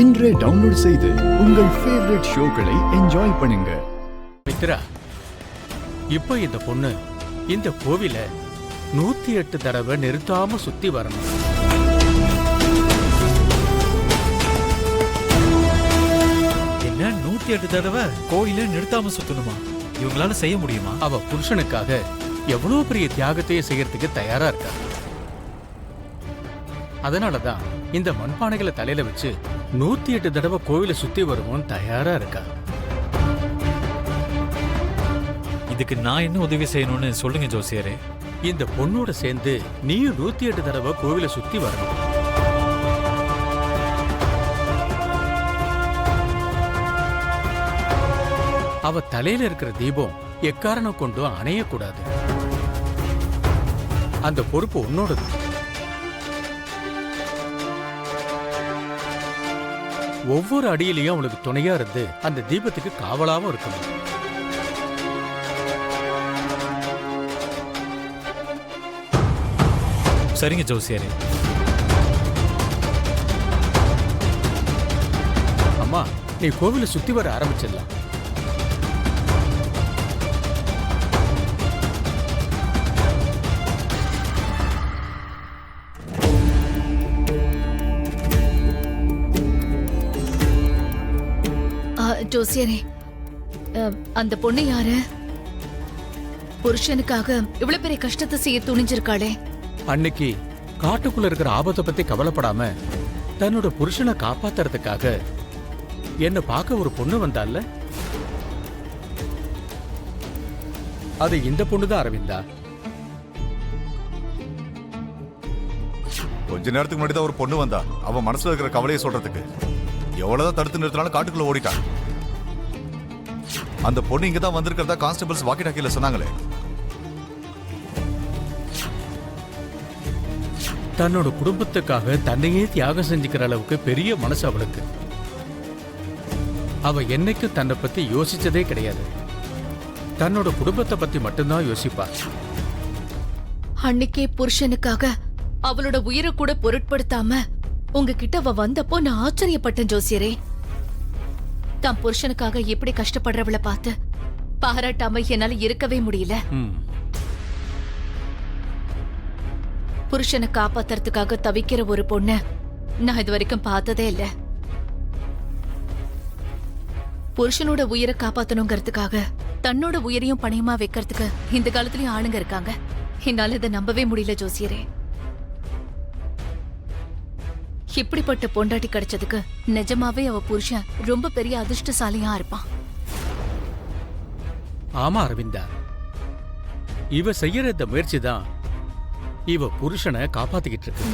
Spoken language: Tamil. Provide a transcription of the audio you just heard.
இன்றே டவுன்லோட் செய்து உங்கள் ஃபேவரட் ஷோக்களை என்ஜாய் பண்ணுங்க. மித்ரா, இப்போ இந்த பொண்ணு இந்த கோவில 108 தடவை நிறுத்தாம சுத்தி வரணும். என்ன 108 தடவை கோயில நிறுத்தாம சுத்தணுமா? இவங்களால செய்ய முடியுமா? அவ புருஷனுக்காக எவ்வளவு பெரிய தியாகத்தையே செய்யறதுக்கு தயாரா இருக்கா. அதனாலதான் இந்த மண்பானைகளை தலையில வச்சு 108 தடவை கோவில சுத்தி வருவோம் தயாரா இருக்கா. இதுக்கு நான் என்ன உதவி செய்யணும்னு சொல்லுங்க ஜோசியரே. இந்த பொண்ணோட சேர்ந்து நீயும் 108 தடவை கோவில சுத்தி வரணும். அவ தலையில இருக்கிற தீபம் எக்காரணம் கொண்டும் அணையக்கூடாது. அந்த பொறுப்பு உன்னோடது. ஒவ்வொரு அடியிலையும் அவளுக்கு துணையா இருந்து அந்த தீபத்துக்கு காவலாவும் இருக்கணும். சரிங்க ஜோசியரே. அம்மா, நீ கோவிலை சுத்தி வர ஆரம்பிச்சிடலாம். ஜோசியரே, அந்த பொண்ணு யாரு? புருஷனுக்காக இவ்வளவு பெரிய கஷ்டத்தை செய்ய துணிஞ்சிருக்காளே. அன்னைக்கு காட்டுக்குள்ள இருக்கிற ஆபத்தை பத்தி கவலைப்படாம தன்னோட புருஷனை காப்பாத்துறதுக்காக என்ன பார்க்க ஒரு பொண்ணு வந்தால, அது இந்த பொண்ணுதான் அரவிந்தா. கொஞ்ச நேரத்துக்கு முன்னாடி தான் ஒரு பொண்ணு வந்தா. அவன் மனசுல இருக்கிற கவலையை சொல்றதுக்கு எவ்வளவுதான் தடுத்து நிறுத்தினாலும் காட்டுக்குள்ள ஓடிட்டான். அந்த பொண்ணு இங்க தான் வந்திருக்கிறதா கான்ஸ்டபிள்ஸ் வாக்கி டாக்கில சொன்னாங்களே. தன்னோட குடும்பத்துக்காக தன்னையே தியாகம் செஞ்சுக்கிற அளவுக்கு பெரிய மனசு அவளுக்கு. அவ என்னைக்கும் தன்னை பத்தி யோசிச்சதே கிடையாது. தன்னோட குடும்பத்தை பத்தி மட்டும்தான் யோசிப்பா. அன்னைக்கே புருஷனுக்காக அவளோட உயிரை கூட பொருட்படுத்தாம உங்ககிட்ட அவ வந்தப்போ நான் ஆச்சரியப்பட்டேன் ஜோசியரே. தான் புருஷனுக்காக எப்படி கஷ்டப்படுறவளை பார்த்து பாராட்டாம என்னால இருக்கவே முடியல. புருஷனை காப்பாத்துறதுக்காக தவிக்கிற ஒரு பொண்ண நான் இது வரைக்கும் பார்த்ததே இல்ல. புருஷனோட உயிரை காப்பாத்தணுங்கிறதுக்காக தன்னோட உயிரையும் பணையமா வைக்கிறதுக்கு இந்த காலத்துலயும் ஆளுங்க இருக்காங்க. என்னால இதை நம்பவே முடியல ஜோசியரே. இப்படிப்பட்ட பொண்டாட்டி கிடைச்சதுக்கு நிஜமாவே அவ புருஷன் ரொம்ப பெரிய அதிர்ஷ்டசாலியா இருப்பான். ஆமா அரவிந்தா, இவ செய்யற இந்த முயற்சி தான் இவ புருஷனை காப்பாத்திக்கிட்டு இருக்கு.